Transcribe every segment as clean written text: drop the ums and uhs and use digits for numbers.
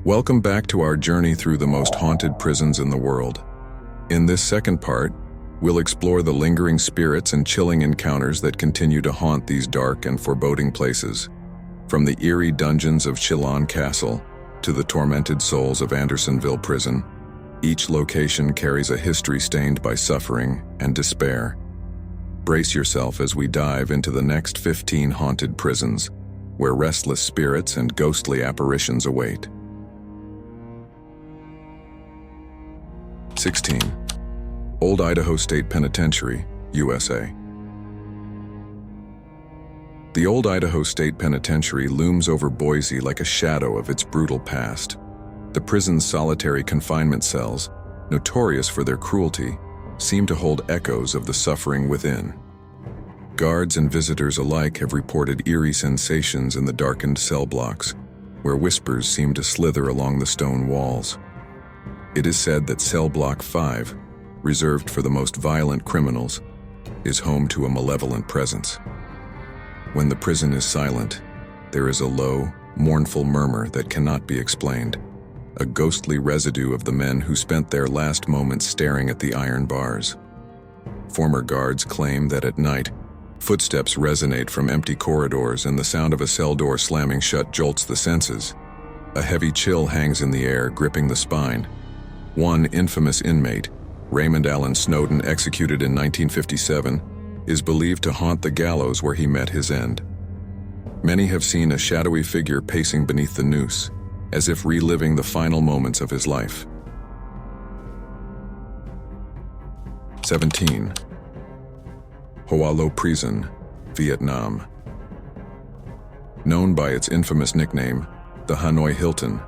Welcome back to our journey through the most haunted prisons in the world. In this second part, we'll explore the lingering spirits and chilling encounters that continue to haunt these dark and foreboding places. From the eerie dungeons of Musham Castle to the tormented souls of Andersonville Prison, each location carries a history stained by suffering and despair. Brace yourself as we dive into the next 15 haunted prisons, where restless spirits and ghostly apparitions await. 16. Old Idaho State Penitentiary, USA. The Old Idaho State Penitentiary looms over Boise like a shadow of its brutal past. The prison's solitary confinement cells, notorious for their cruelty, seem to hold echoes of the suffering within. Guards and visitors alike have reported eerie sensations in the darkened cell blocks, where whispers seem to slither along the stone walls. It is said that Cell Block 5, reserved for the most violent criminals, is home to a malevolent presence. When the prison is silent, there is a low, mournful murmur that cannot be explained, a ghostly residue of the men who spent their last moments staring at the iron bars. Former guards claim that at night, footsteps resonate from empty corridors and the sound of a cell door slamming shut jolts the senses. A heavy chill hangs in the air, gripping the spine. One infamous inmate, Raymond Allen Snowden, executed in 1957, is believed to haunt the gallows where he met his end. Many have seen a shadowy figure pacing beneath the noose, as if reliving the final moments of his life. 17. Hoa Lo Prison, Vietnam. Known by its infamous nickname, the Hanoi Hilton,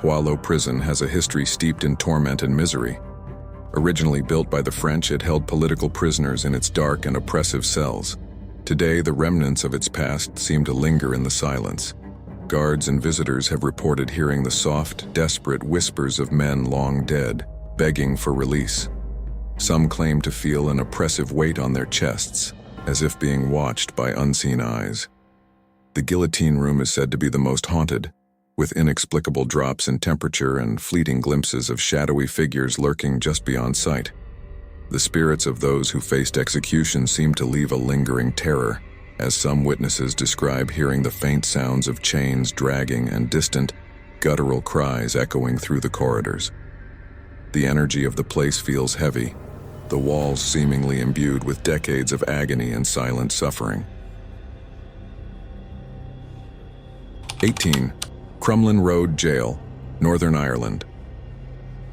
Hoa Lo Prison has a history steeped in torment and misery. Originally built by the French, it held political prisoners in its dark and oppressive cells. Today, the remnants of its past seem to linger in the silence. Guards and visitors have reported hearing the soft, desperate whispers of men long dead, begging for release. Some claim to feel an oppressive weight on their chests, as if being watched by unseen eyes. The guillotine room is said to be the most haunted, with inexplicable drops in temperature and fleeting glimpses of shadowy figures lurking just beyond sight. The spirits of those who faced execution seem to leave a lingering terror, as some witnesses describe hearing the faint sounds of chains dragging and distant, guttural cries echoing through the corridors. The energy of the place feels heavy, the walls seemingly imbued with decades of agony and silent suffering. 18. Crumlin Road Jail, Northern Ireland.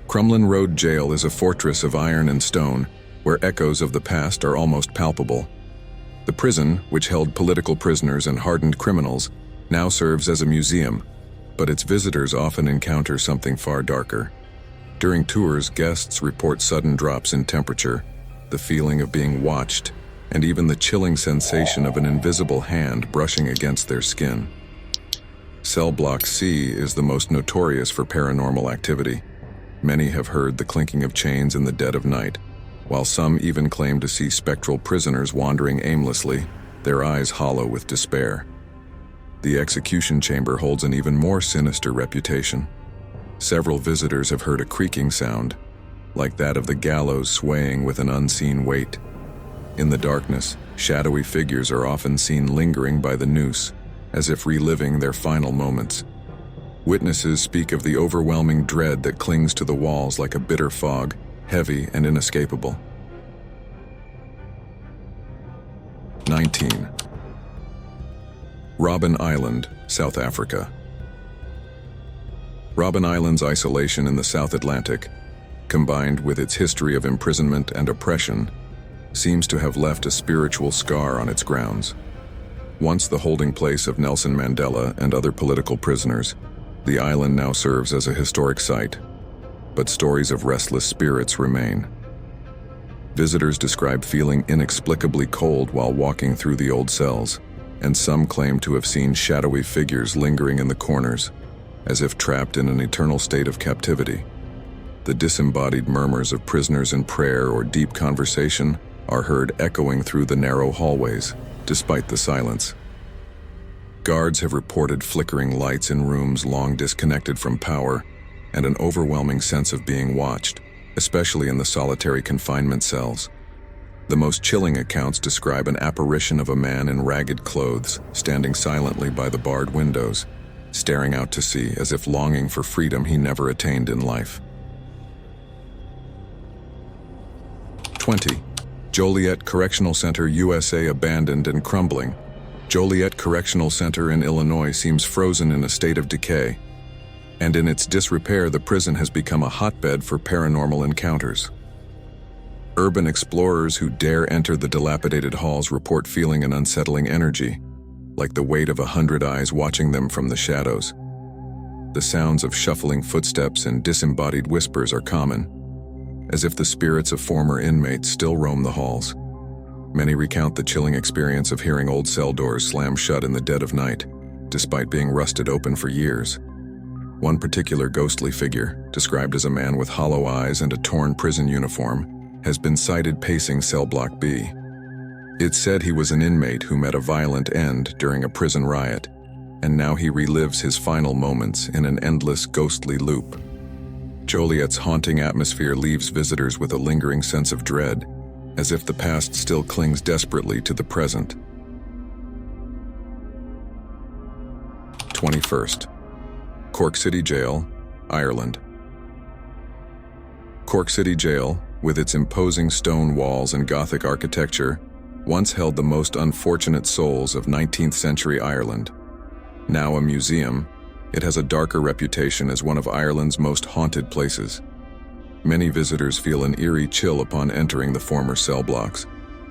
Crumlin Road Jail is a fortress of iron and stone, where echoes of the past are almost palpable. The prison, which held political prisoners and hardened criminals, now serves as a museum, but its visitors often encounter something far darker. During tours, guests report sudden drops in temperature, the feeling of being watched, and even the chilling sensation of an invisible hand brushing against their skin. Cell Block C is the most notorious for paranormal activity. Many have heard the clinking of chains in the dead of night, while some even claim to see spectral prisoners wandering aimlessly, their eyes hollow with despair. The execution chamber holds an even more sinister reputation. Several visitors have heard a creaking sound, like that of the gallows swaying with an unseen weight. In the darkness, shadowy figures are often seen lingering by the noose, as if reliving their final moments. Witnesses speak of the overwhelming dread that clings to the walls like a bitter fog, heavy and inescapable. 19. Robben Island, South Africa. Robben Island's isolation in the South Atlantic, combined with its history of imprisonment and oppression, seems to have left a spiritual scar on its grounds. Once the holding place of Nelson Mandela and other political prisoners, the island now serves as a historic site, but stories of restless spirits remain. Visitors describe feeling inexplicably cold while walking through the old cells, and some claim to have seen shadowy figures lingering in the corners, as if trapped in an eternal state of captivity. The disembodied murmurs of prisoners in prayer or deep conversation are heard echoing through the narrow hallways, despite the silence. Guards have reported flickering lights in rooms long disconnected from power and an overwhelming sense of being watched, especially in the solitary confinement cells. The most chilling accounts describe an apparition of a man in ragged clothes standing silently by the barred windows, staring out to sea as if longing for freedom he never attained in life. 20. Joliet Correctional Center USA abandoned and crumbling. Joliet Correctional Center in Illinois seems frozen in a state of decay, and in its disrepair the prison has become a hotbed for paranormal encounters. Urban explorers who dare enter the dilapidated halls report feeling an unsettling energy, like the weight of 100 eyes watching them from the shadows. The sounds of shuffling footsteps and disembodied whispers are common, as if the spirits of former inmates still roam the halls. Many recount the chilling experience of hearing old cell doors slam shut in the dead of night, despite being rusted open for years. One particular ghostly figure, described as a man with hollow eyes and a torn prison uniform, has been sighted pacing cell block B. It's said he was an inmate who met a violent end during a prison riot, and now he relives his final moments in an endless ghostly loop. Joliet's haunting atmosphere leaves visitors with a lingering sense of dread, as if the past still clings desperately to the present. 21st. Cork City Jail, Ireland. Cork City Jail, with its imposing stone walls and Gothic architecture, once held the most unfortunate souls of 19th century Ireland. Now a museum, it has a darker reputation as one of Ireland's most haunted places. Many visitors feel an eerie chill upon entering the former cell blocks,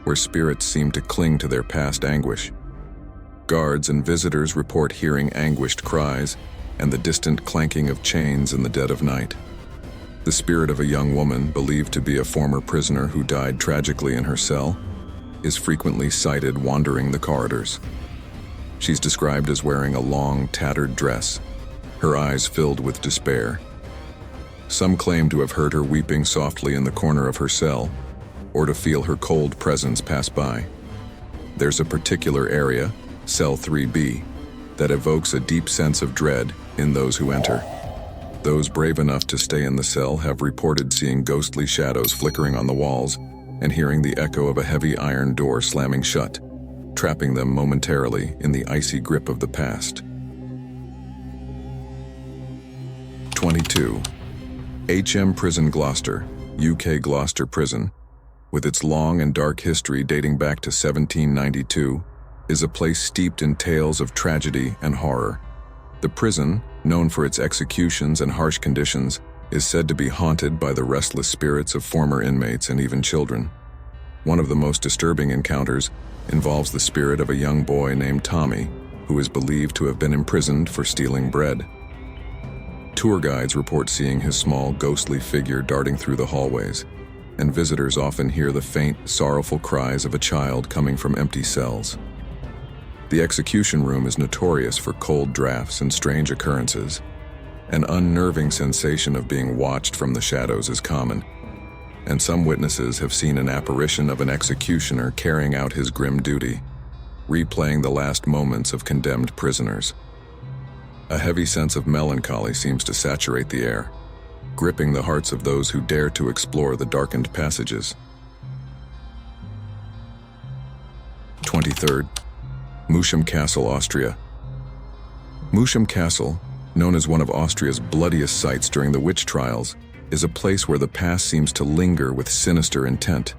where spirits seem to cling to their past anguish. Guards and visitors report hearing anguished cries and the distant clanking of chains in the dead of night. The spirit of a young woman, believed to be a former prisoner who died tragically in her cell, is frequently sighted wandering the corridors. She's described as wearing a long, tattered dress, her eyes filled with despair. Some claim to have heard her weeping softly in the corner of her cell, or to feel her cold presence pass by. There's a particular area, cell 3B, that evokes a deep sense of dread in those who enter. Those brave enough to stay in the cell have reported seeing ghostly shadows flickering on the walls and hearing the echo of a heavy iron door slamming shut, trapping them momentarily in the icy grip of the past. 22. HM Prison Gloucester, UK Gloucester Prison, with its long and dark history dating back to 1792, is a place steeped in tales of tragedy and horror. The prison, known for its executions and harsh conditions, is said to be haunted by the restless spirits of former inmates and even children. One of the most disturbing encounters involves the spirit of a young boy named Tommy, who is believed to have been imprisoned for stealing bread. Tour guides report seeing his small, ghostly figure darting through the hallways, and visitors often hear the faint, sorrowful cries of a child coming from empty cells. The execution room is notorious for cold drafts and strange occurrences. An unnerving sensation of being watched from the shadows is common, and some witnesses have seen an apparition of an executioner carrying out his grim duty, replaying the last moments of condemned prisoners. A heavy sense of melancholy seems to saturate the air, gripping the hearts of those who dare to explore the darkened passages. 23rd. Musham Castle, Austria. Musham Castle, known as one of Austria's bloodiest sites during the witch trials, is a place where the past seems to linger with sinister intent.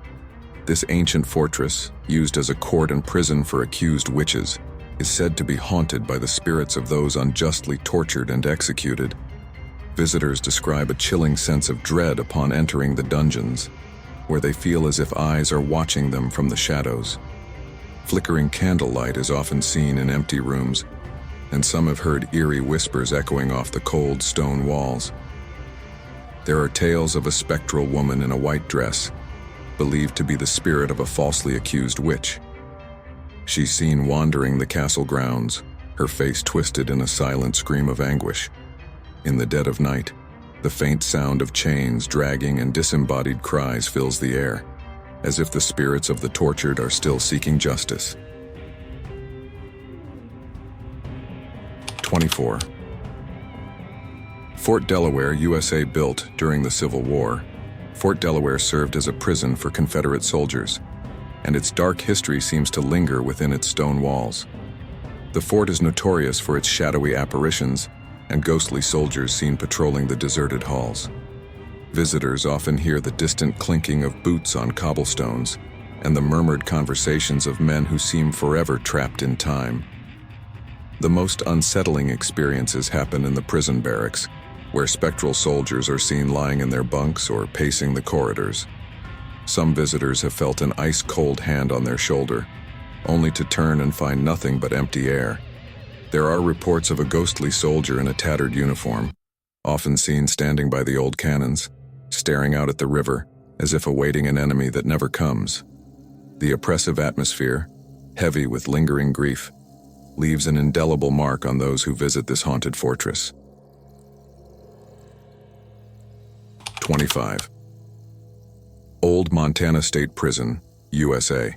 This ancient fortress, used as a court and prison for accused witches, is said to be haunted by the spirits of those unjustly tortured and executed. Visitors describe a chilling sense of dread upon entering the dungeons, where they feel as if eyes are watching them from the shadows. Flickering candlelight is often seen in empty rooms, and some have heard eerie whispers echoing off the cold stone walls. There are tales of a spectral woman in a white dress, believed to be the spirit of a falsely accused witch. She's seen wandering the castle grounds, her face twisted in a silent scream of anguish. In the dead of night, the faint sound of chains dragging and disembodied cries fills the air, as if the spirits of the tortured are still seeking justice. 24. Fort Delaware, USA. Built during the Civil War, Fort Delaware served as a prison for Confederate soldiers, and its dark history seems to linger within its stone walls. The fort is notorious for its shadowy apparitions and ghostly soldiers seen patrolling the deserted halls. Visitors often hear the distant clinking of boots on cobblestones and the murmured conversations of men who seem forever trapped in time. The most unsettling experiences happen in the prison barracks, where spectral soldiers are seen lying in their bunks or pacing the corridors. Some visitors have felt an ice-cold hand on their shoulder, only to turn and find nothing but empty air. There are reports of a ghostly soldier in a tattered uniform, often seen standing by the old cannons, staring out at the river as if awaiting an enemy that never comes. The oppressive atmosphere, heavy with lingering grief, leaves an indelible mark on those who visit this haunted fortress. 25. Old Montana State Prison, USA.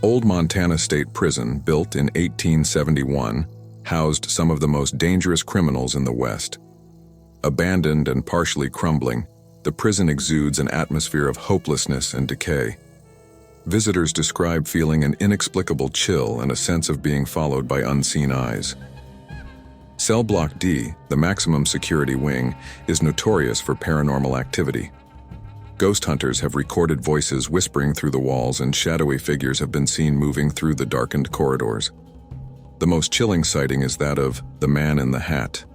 Old Montana State Prison, built in 1871, housed some of the most dangerous criminals in the West. Abandoned and partially crumbling, the prison exudes an atmosphere of hopelessness and decay. Visitors describe feeling an inexplicable chill and a sense of being followed by unseen eyes. Cell Block D, the maximum security wing, is notorious for paranormal activity. Ghost hunters have recorded voices whispering through the walls, and shadowy figures have been seen moving through the darkened corridors. The most chilling sighting is that of the Man in the Hat,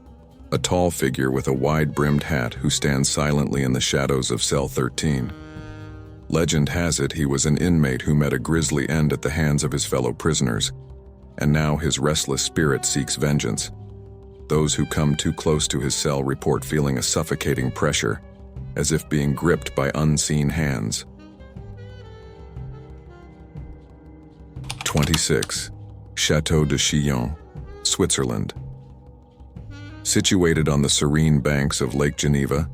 a tall figure with a wide-brimmed hat who stands silently in the shadows of Cell 13. Legend has it he was an inmate who met a grisly end at the hands of his fellow prisoners, and now his restless spirit seeks vengeance. Those who come too close to his cell report feeling a suffocating pressure, as if being gripped by unseen hands. 26. Chateau de Chillon, Switzerland. Situated on the serene banks of Lake Geneva,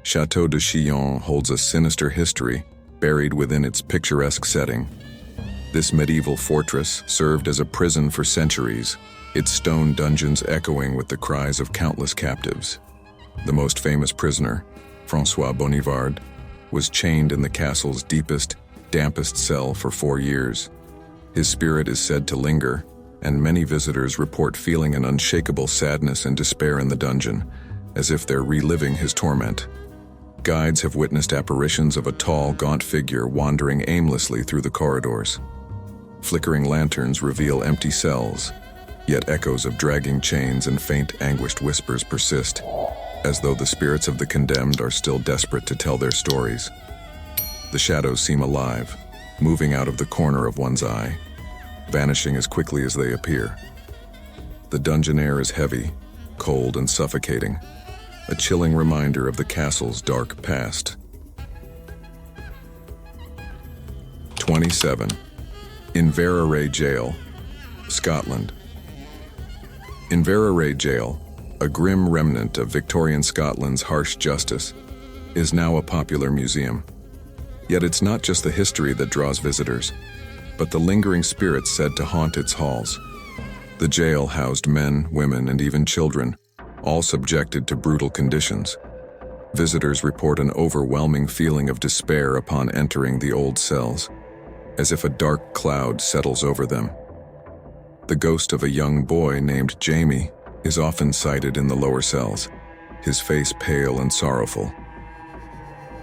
Chateau de Chillon holds a sinister history buried within its picturesque setting. This medieval fortress served as a prison for centuries, its stone dungeons echoing with the cries of countless captives. The most famous prisoner, François Bonivard, was chained in the castle's deepest, dampest cell for 4 years. His spirit is said to linger, and many visitors report feeling an unshakable sadness and despair in the dungeon, as if they're reliving his torment. Guides have witnessed apparitions of a tall, gaunt figure wandering aimlessly through the corridors. Flickering lanterns reveal empty cells, yet echoes of dragging chains and faint, anguished whispers persist, as though the spirits of the condemned are still desperate to tell their stories. The shadows seem alive, moving out of the corner of one's eye, vanishing as quickly as they appear. The dungeon air is heavy, cold, and suffocating, a chilling reminder of the castle's dark past. 27. Veray Jail, Scotland. Veray Jail, a grim remnant of Victorian Scotland's harsh justice, is now a popular museum. Yet it's not just the history that draws visitors, but the lingering spirits said to haunt its halls. The jail housed men, women, and even children, all subjected to brutal conditions. Visitors report an overwhelming feeling of despair upon entering the old cells, as if a dark cloud settles over them. The ghost of a young boy named Jamie is often sighted in the lower cells, his face pale and sorrowful.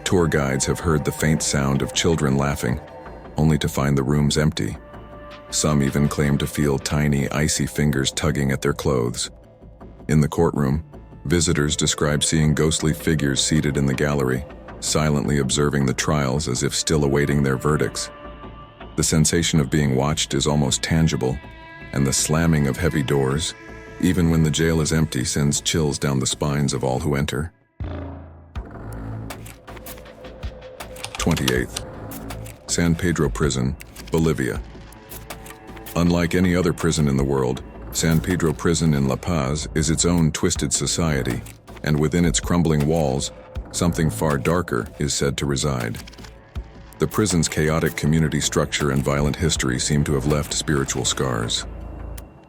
Tour guides have heard the faint sound of children laughing, only to find the rooms empty. Some even claim to feel tiny, icy fingers tugging at their clothes. In the courtroom, visitors describe seeing ghostly figures seated in the gallery, silently observing the trials as if still awaiting their verdicts. The sensation of being watched is almost tangible, and the slamming of heavy doors, even when the jail is empty, sends chills down the spines of all who enter. 28th. San Pedro Prison, Bolivia. Unlike any other prison in the world, San Pedro Prison in La Paz is its own twisted society, and within its crumbling walls, something far darker is said to reside. The prison's chaotic community structure and violent history seem to have left spiritual scars.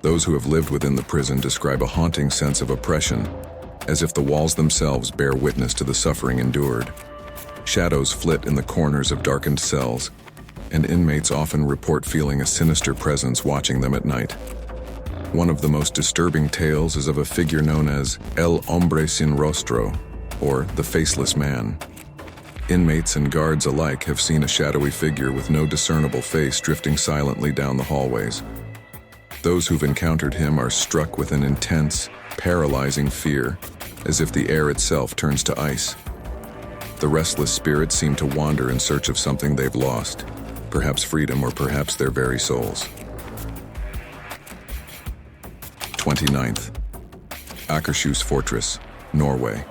Those who have lived within the prison describe a haunting sense of oppression, as if the walls themselves bear witness to the suffering endured. Shadows flit in the corners of darkened cells, and inmates often report feeling a sinister presence watching them at night. One of the most disturbing tales is of a figure known as El Hombre Sin Rostro, or the Faceless Man. Inmates and guards alike have seen a shadowy figure with no discernible face drifting silently down the hallways. Those who've encountered him are struck with an intense, paralyzing fear, as if the air itself turns to ice. The restless spirits seem to wander in search of something they've lost, perhaps freedom or perhaps their very souls. 29th. Aashus Fortress, Norway.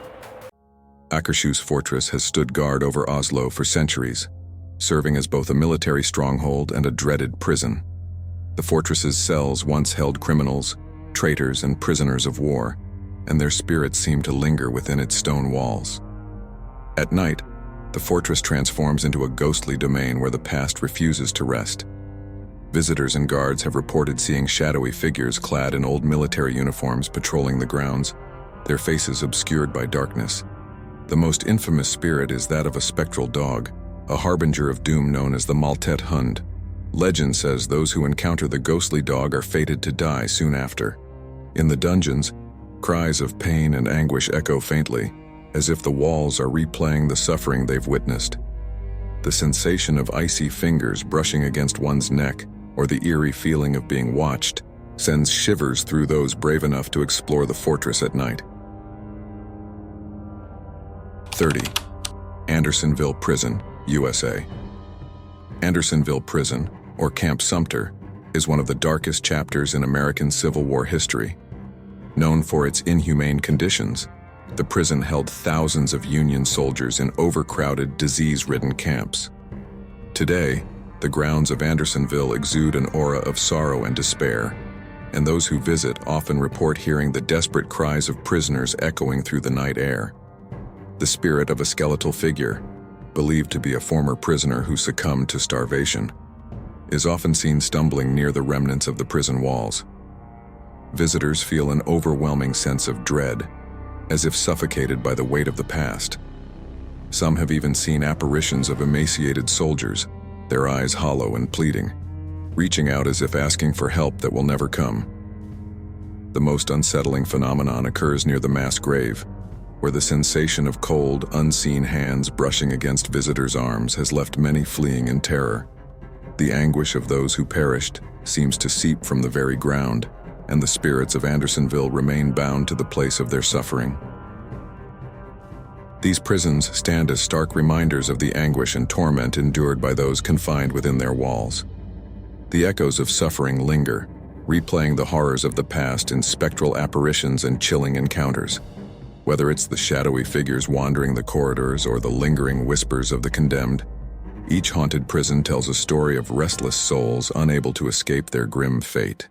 Aashus Fortress has stood guard over Oslo for centuries, serving as both a military stronghold and a dreaded prison. The fortress's cells once held criminals, traitors, and prisoners of war, and their spirits seem to linger within its stone walls. At night, the fortress transforms into a ghostly domain where the past refuses to rest. Visitors and guards have reported seeing shadowy figures clad in old military uniforms patrolling the grounds, their faces obscured by darkness. The most infamous spirit is that of a spectral dog, a harbinger of doom known as the Maltet Hund. Legend says those who encounter the ghostly dog are fated to die soon after. In the dungeons, cries of pain and anguish echo faintly, as if the walls are replaying the suffering they've witnessed. The sensation of icy fingers brushing against one's neck, or the eerie feeling of being watched, sends shivers through those brave enough to explore the fortress at night. 30. Andersonville Prison, USA. Andersonville Prison, or Camp Sumter, is one of the darkest chapters in American Civil War history. Known for its inhumane conditions, the prison held thousands of Union soldiers in overcrowded, disease-ridden camps. Today, the grounds of Andersonville exude an aura of sorrow and despair, and those who visit often report hearing the desperate cries of prisoners echoing through the night air. The spirit of a skeletal figure, believed to be a former prisoner who succumbed to starvation, is often seen stumbling near the remnants of the prison walls. Visitors feel an overwhelming sense of dread, as if suffocated by the weight of the past. Some have even seen apparitions of emaciated soldiers, their eyes hollow and pleading, reaching out as if asking for help that will never come. The most unsettling phenomenon occurs near the mass grave, where the sensation of cold, unseen hands brushing against visitors' arms has left many fleeing in terror. The anguish of those who perished seems to seep from the very ground, and the spirits of Andersonville remain bound to the place of their suffering. These prisons stand as stark reminders of the anguish and torment endured by those confined within their walls. The echoes of suffering linger, replaying the horrors of the past in spectral apparitions and chilling encounters. Whether it's the shadowy figures wandering the corridors or the lingering whispers of the condemned, each haunted prison tells a story of restless souls unable to escape their grim fate.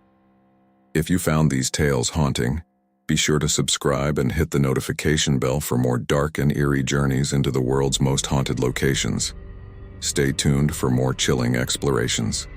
If you found these tales haunting, be sure to subscribe and hit the notification bell for more dark and eerie journeys into the world's most haunted locations. Stay tuned for more chilling explorations.